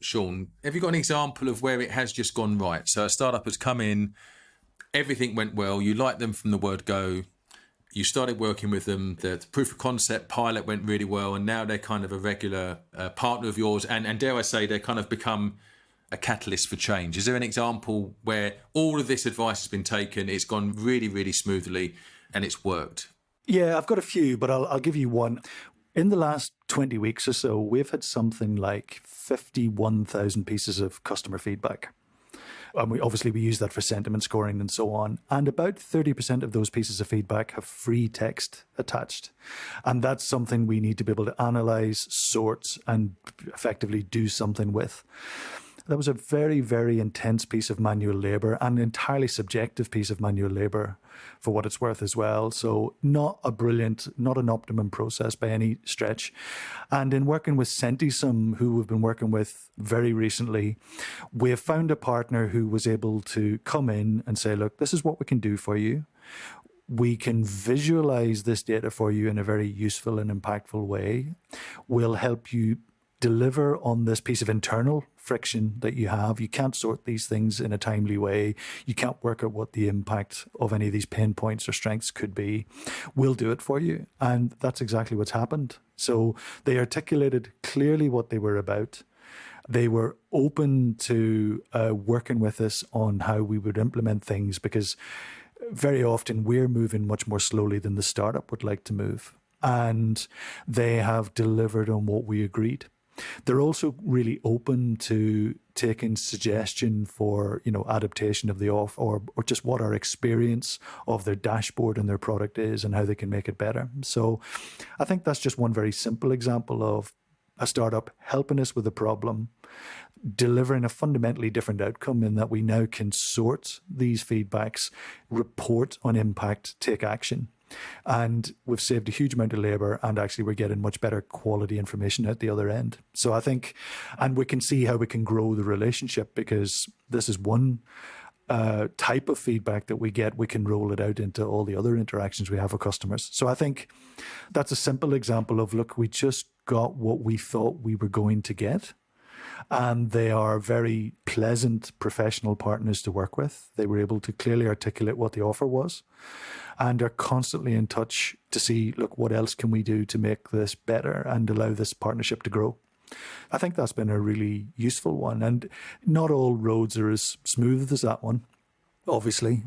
Sean, have you got an example of where it has just gone right? So a startup has come in, everything went well, you liked them from the word go, you started working with them, the proof of concept pilot went really well, and now they're kind of a regular partner of yours, and dare I say, they kind of become a catalyst for change. Is there an example where all of this advice has been taken, it's gone really, really smoothly, and it's worked? Yeah, I've got a few, but I'll give you one. In the last 20 weeks or so, we've had something like 51,000 pieces of customer feedback. And we use that for sentiment scoring and so on. And about 30% of those pieces of feedback have free text attached. And that's something we need to be able to analyze, sort, and effectively do something with. That was a very, very intense piece of manual labor, and an entirely subjective piece of manual labor for what it's worth as well. So not an optimum process by any stretch. And in working with SentiSum, who we've been working with very recently, we have found a partner who was able to come in and say, look, this is what we can do for you. We can visualize this data for you in a very useful and impactful way. We'll help you deliver on this piece of internal friction that you have. You can't sort these things in a timely way. You can't work out what the impact of any of these pain points or strengths could be. We'll do it for you. And that's exactly what's happened. So they articulated clearly what they were about. They were open to working with us on how we would implement things, because very often we're moving much more slowly than the startup would like to move. And they have delivered on what we agreed. They're also really open to taking suggestion for, adaptation of the offer, or just what our experience of their dashboard and their product is and how they can make it better. So I think that's just one very simple example of a startup helping us with a problem, delivering a fundamentally different outcome in that we now can sort these feedbacks, report on impact, take action. And we've saved a huge amount of labor, and actually we're getting much better quality information at the other end. So I think, and we can see how we can grow the relationship, because this is one type of feedback that we get. We can roll it out into all the other interactions we have with customers. So I think that's a simple example of, look, we just got what we thought we were going to get. And they are very pleasant professional partners to work with. They were able to clearly articulate what the offer was, and are constantly in touch to see, look, what else can we do to make this better and allow this partnership to grow. I think that's been a really useful one. And not all roads are as smooth as that one, obviously.